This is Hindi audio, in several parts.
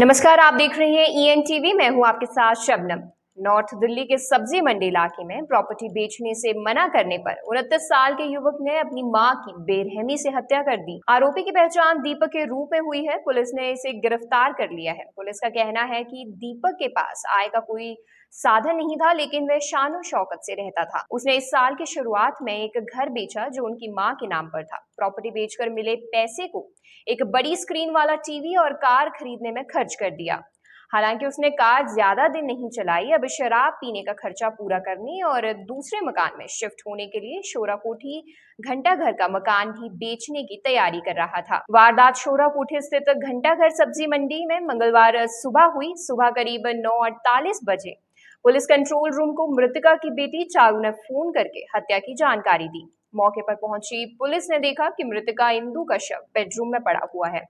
नमस्कार, आप देख रहे हैं ENTV। मैं हूं आपके साथ शबनम। नॉर्थ दिल्ली के सब्जी मंडी इलाके में प्रॉपर्टी बेचने से मना करने पर 29 साल के युवक ने अपनी मां की बेरहमी से हत्या कर दी। आरोपी की पहचान दीपक के रूप में हुई है। पुलिस ने इसे गिरफ्तार कर लिया है। पुलिस का कहना है कि दीपक के पास आय का कोई साधन नहीं था, लेकिन वह शानो शौकत से रहता था। उसने इस साल की शुरुआत में एक घर बेचा जो उनकी मां के नाम पर था। प्रॉपर्टी बेचकर मिले पैसे को एक बड़ी स्क्रीन वाला टीवी और कार खरीदने में खर्च कर दिया। हालांकि उसने कार ज्यादा दिन नहीं चलाई। अब शराब पीने का खर्चा पूरा करने और दूसरे मकान में शिफ्ट होने के लिए शोरा कोठी घंटा घर का मकान भी बेचने की तैयारी कर रहा था। वारदात शोरा कोठी स्थित घंटा घर सब्जी मंडी में मंगलवार सुबह हुई। सुबह करीब 9:48 बजे पुलिस कंट्रोल रूम को मृतका की बेटी चारू ने फोन करके हत्या की जानकारी दी। मौके पर पहुंची पुलिस ने देखा कि मृतका इंदु का शव बेडरूम में पड़ा हुआ है।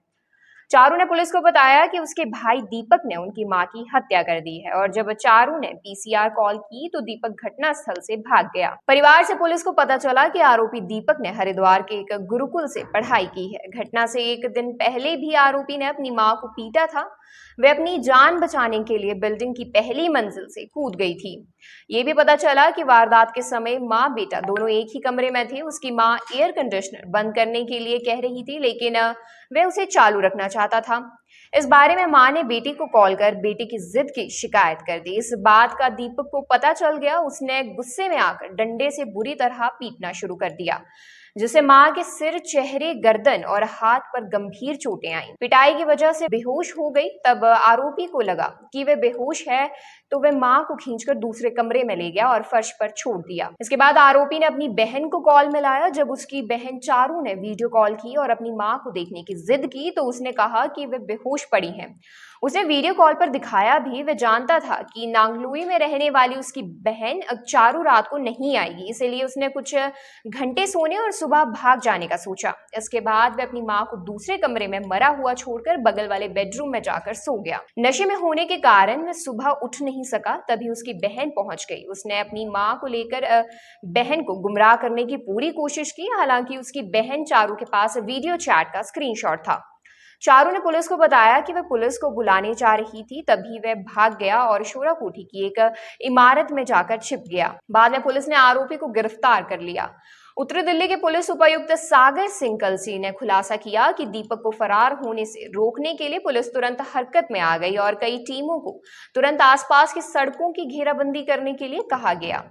चारू ने पुलिस को बताया कि उसके भाई दीपक ने उनकी मां की हत्या कर दी है और जब चारू ने PCR कॉल की तो दीपक घटनास्थल से भाग गया। परिवार से पुलिस को पता चला कि आरोपी दीपक ने हरिद्वार के एक गुरुकुल से पढ़ाई की है। घटना से एक दिन पहले भी आरोपी ने अपनी मां को पीटा था। वह अपनी जान बचाने के लिए बिल्डिंग की पहली मंजिल से कूद गई थी। ये भी पता चला कि वारदात के समय मां बेटा दोनों एक ही कमरे में थे। उसकी मां एयर कंडीशनर बंद करने के लिए कह रही थी, लेकिन वह उसे चालू रखना चाहता था। इस बारे में मां ने बेटी को कॉल कर बेटी की जिद की शिकायत कर दी। इस बात का दीपक को पता चल गया। उसने गुस्से में आकर डंडे से बुरी तरह पीटना शुरू कर दिया, जिससे मां के सिर, चेहरे, गर्दन और हाथ पर गंभीर चोटें आईं। पिटाई की वजह से बेहोश हो गई। तब आरोपी को लगा कि वह बेहोश है तो वह मां को खींचकर दूसरे कमरे में ले गया और फर्श पर छोड़ दिया। इसके बाद आरोपी ने अपनी बहन को कॉल मिलाया। जब उसकी बहन चारू ने वीडियो कॉल की और अपनी मां को देखने की जिद की तो उसने कहा कि वे बेहोश पड़ी हैं। उसने वीडियो कॉल पर दिखाया भी। वह जानता था कि नांगलोई में रहने वाली उसकी बहन चारू रात को नहीं आएगी, इसलिए उसने कुछ घंटे सोने और सुबह भाग जाने का सोचा। इसके बाद वह अपनी मां को दूसरे कमरे में मरा हुआ छोड़कर बगल वाले बेडरूम में जाकर सो गया। नशे में होने के कारण वह सुबह उठ नहीं सका। तभी उसकी बहन पहुंच गई। उसने अपनी मां को लेकर बहन को गुमराह करने की पूरी कोशिश की। हालांकि उसकी बहन चारू के पास वीडियो चैट का स्क्रीनशॉट था। चारू ने पुलिस को बताया कि वह पुलिस को बुलाने जा रही थी। तभी वह भाग गया और शोरा कोठी की एक इमारत में जाकर छिप गया। बाद में पुलिस ने आरोपी को गिरफ्तार कर लिया। उत्तरी दिल्ली के पुलिस उपायुक्त सागर सिंह कलसी ने खुलासा किया कि दीपक को फरार होने से रोकने के लिए पुलिस तुरंत हरकत में आ गई और कई टीमों को तुरंत आसपास की सड़कों की घेराबंदी करने के लिए कहा गया।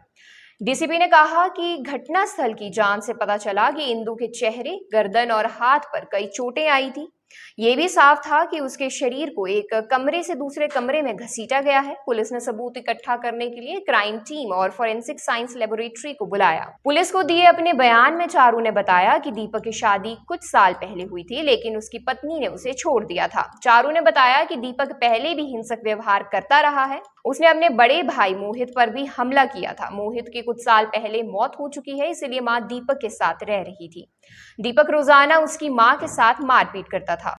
डीसीपी ने कहा कि घटनास्थल की जांच से पता चला कि इंदु के चेहरे, गर्दन और हाथ पर कई चोटें आई थी। ये भी साफ था कि उसके शरीर को एक कमरे से दूसरे कमरे में घसीटा गया है। पुलिस ने सबूत इकट्ठा करने के लिए क्राइम टीम और फोरेंसिक साइंस लेबोरेटरी को बुलाया। पुलिस को दिए अपने बयान में चारू ने बताया कि दीपक की शादी कुछ साल पहले हुई थी, लेकिन उसकी पत्नी ने उसे छोड़ दिया था। चारू ने बताया कि दीपक पहले भी हिंसक व्यवहार करता रहा है। उसने अपने बड़े भाई मोहित पर भी हमला किया था। मोहित की कुछ साल पहले मौत हो चुकी है, इसलिए मां दीपक के साथ रह रही थी। दीपक रोजाना उसकी मां के साथ मारपीट करता था।